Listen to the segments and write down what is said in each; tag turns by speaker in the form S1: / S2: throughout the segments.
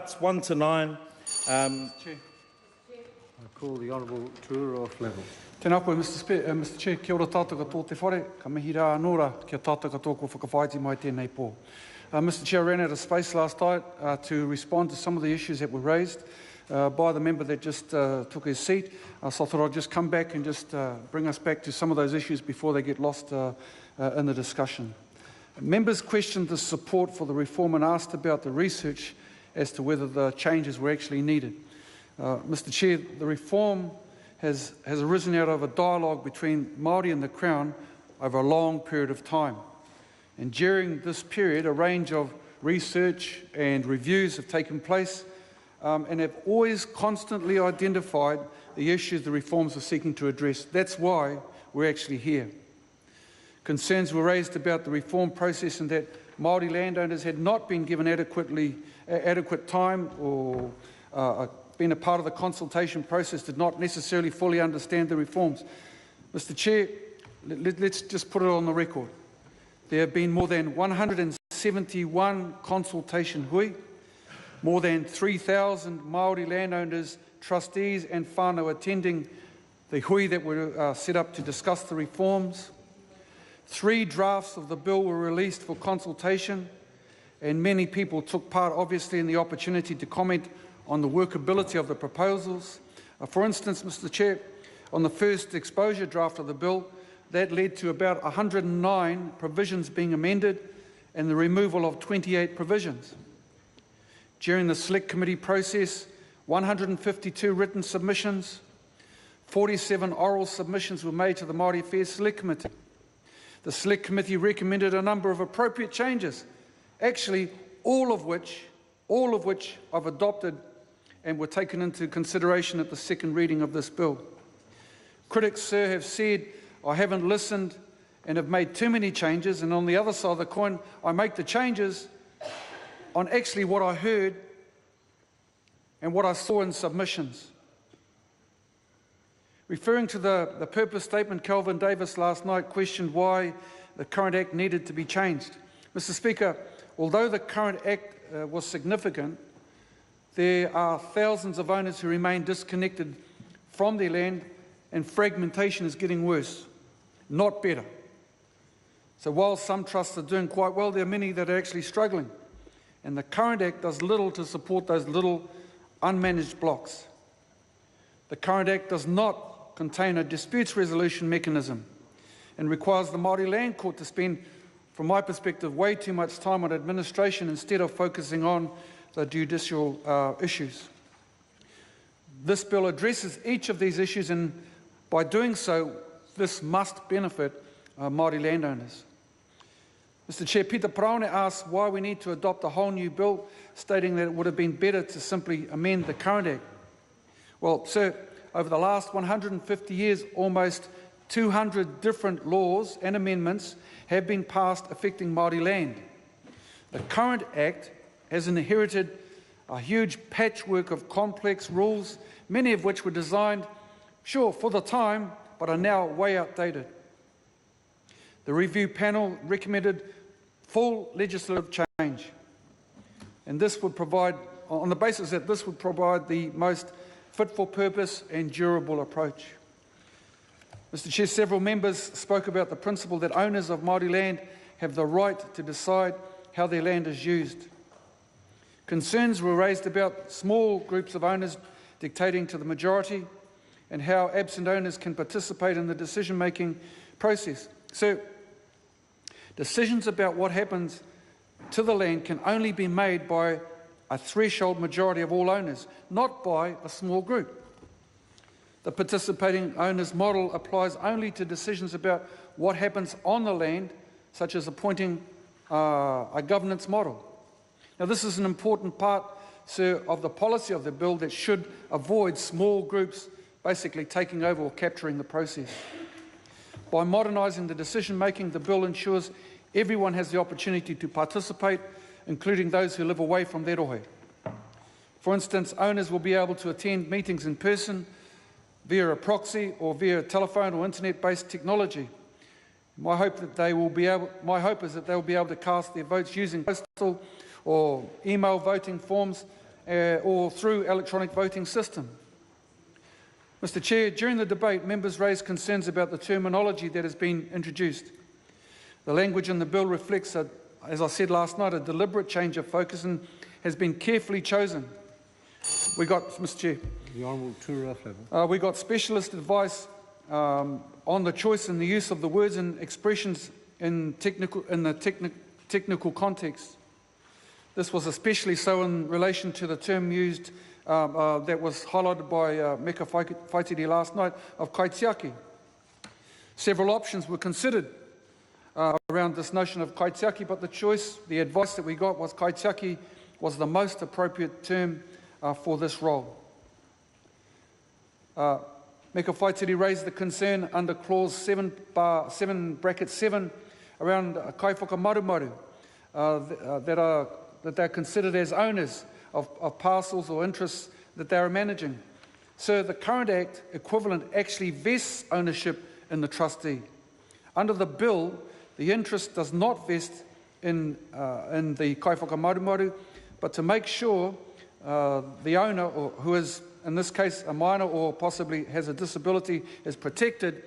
S1: parts 1 to 9.
S2: I
S3: call the Honourable Ture Flavell.
S2: Tēnā koe, Mr. Chair, kia ora tātou katoa te whare, ka mihi rā anō rā kia tātou katoa ko whakawhaiti mai tēnei pō. Mr. Chair, I ran out of space last night to respond to some of the issues that were raised by the member that just took his seat. So I thought I'd just come back and just bring us back to some of those issues before they get lost in the discussion. Members questioned the support for the reform and asked about the research as to whether the changes were actually needed. Mr. Chair, the reform has arisen out of a dialogue between Māori and the Crown over a long period of time. And during this period, a range of research and reviews have taken place and have always constantly identified the issues the reforms are seeking to address. That's why we're actually here. Concerns were raised about the reform process and that Māori landowners had not been given adequate time or been a part of the consultation process, did not necessarily fully understand the reforms. Mr. Chair, let's just put it on the record. There have been more than 171 consultation hui, more than 3,000 Māori landowners, trustees and whānau attending the hui that were set up to discuss the reforms. 3 drafts of the bill were released for consultation, and many people took part, obviously, in the opportunity to comment on the workability of the proposals. For instance, Mr. Chair, on the first exposure draft of the bill, that led to about 109 provisions being amended and the removal of 28 provisions. During the Select Committee process, 152 written submissions, 47 oral submissions were made to the Māori Affairs Select Committee. The Select Committee recommended a number of appropriate changes, actually all of which I've adopted and were taken into consideration at the second reading of this bill. Critics, sir, have said I haven't listened and have made too many changes, and on the other side of the coin, I make the changes on actually what I heard and what I saw in submissions. Referring to the purpose statement, Kelvin Davis last night questioned why the current Act needed to be changed. Mr. Speaker, although the current Act was significant, there are thousands of owners who remain disconnected from their land, and fragmentation is getting worse, not better. So while some trusts are doing quite well, there are many that are actually struggling. And the current Act does little to support those little unmanaged blocks. The current Act does not contain a disputes resolution mechanism and requires the Māori Land Court to spend, from my perspective, way too much time on administration instead of focusing on the judicial issues. This bill addresses each of these issues, and by doing so, this must benefit Māori landowners. Mr. Chair, Peter Praone asks why we need to adopt a whole new bill, stating that it would have been better to simply amend the current Act. Well, sir, over the last 150 years, almost 200 different laws and amendments have been passed affecting Māori land. The current Act has inherited a huge patchwork of complex rules, many of which were designed, sure, for the time, but are now way outdated. The review panel recommended full legislative change, and this would provide, on the basis that this would provide the most fit-for-purpose and durable approach. Mr. Chair, several members spoke about the principle that owners of Māori land have the right to decide how their land is used. Concerns were raised about small groups of owners dictating to the majority and how absent owners can participate in the decision-making process. So, decisions about what happens to the land can only be made by a threshold majority of all owners, not by a small group. The participating owners model applies only to decisions about what happens on the land, such as appointing a governance model. Now, this is an important part, sir, of the policy of the bill that should avoid small groups basically taking over or capturing the process. By modernising the decision-making, the bill ensures everyone has the opportunity to participate, including those who live away from their rohe. For instance, owners will be able to attend meetings in person, via a proxy or via telephone or internet-based technology. My hope is that they will be able to cast their votes using postal or email voting forms or through electronic voting system. Mr. Chair, during the debate, members raised concerns about the terminology that has been introduced. The language in the bill reflects, as I said last night, a deliberate change of focus and has been carefully chosen. We got, Mr. Chair,
S3: The Honourable Ture Whenua Māori.
S2: we got specialist advice on the choice and the use of the words and expressions in the technical context. This was especially so in relation to the term used that was highlighted by Meka Whaitiri last night of kaitiaki. Several options were considered around this notion of kaitiaki, but the advice that we got was kaitiaki was the most appropriate term for this role. Meka Whaitiri raised the concern under clause 7(7) around kai whakamarumaru that they're considered as owners of parcels or interests that they are managing. So the current Act equivalent actually vests ownership in the trustee. Under the bill, the interest does not vest in the kai whakamarumaru, but to make sure the owner, or who is in this case a minor or possibly has a disability, is protected,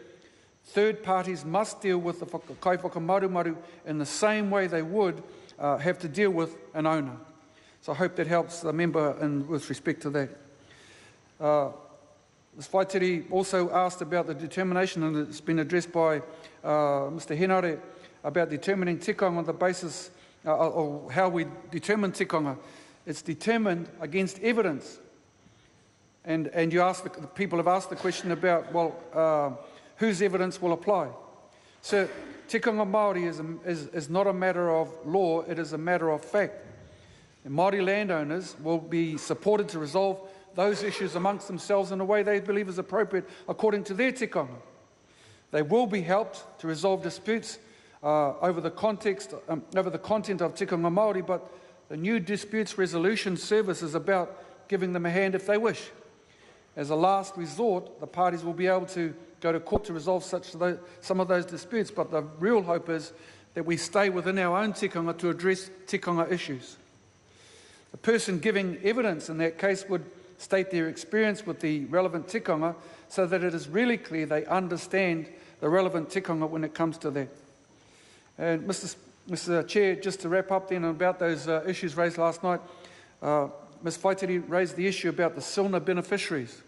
S2: third parties must deal with the kai whakamarumaru in the same way they would have to deal with an owner. So I hope that helps the member with respect to that. Ms. Whaitiri also asked about the determination, and it's been addressed by Mr. Henare, about determining tikanga on the basis of how we determine tikanga. It's determined against evidence. And the people have asked the question about, well, whose evidence will apply? So tikanga Māori is not a matter of law, it is a matter of fact. And Māori landowners will be supported to resolve those issues amongst themselves in a way they believe is appropriate according to their tikanga. They will be helped to resolve disputes over the content of tikanga Māori, but the new disputes resolution service is about giving them a hand if they wish. As a last resort, the parties will be able to go to court to resolve some of those disputes, but the real hope is that we stay within our own tikanga to address tikanga issues. The person giving evidence in that case would state their experience with the relevant tikanga so that it is really clear they understand the relevant tikanga when it comes to that. And Mr. Chair, just to wrap up then about those issues raised last night, Ms. Whaitiri raised the issue about the Silna beneficiaries.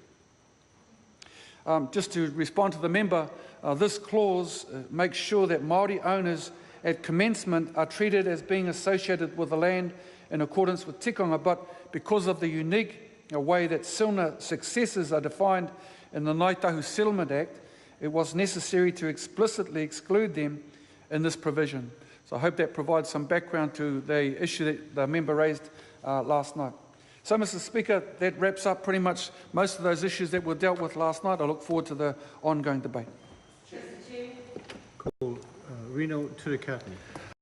S2: Just to respond to the member, this clause makes sure that Māori owners at commencement are treated as being associated with the land in accordance with tikanga, but because of the unique way that Silna successors are defined in the Ngāi Tahu Settlement Act, it was necessary to explicitly exclude them in this provision. So I hope that provides some background to the issue that the member raised last night. So, Mr. Speaker, that wraps up pretty much most of those issues that were dealt with last night. I look forward to the ongoing debate.
S3: Call Reno Ture Whenua Māori.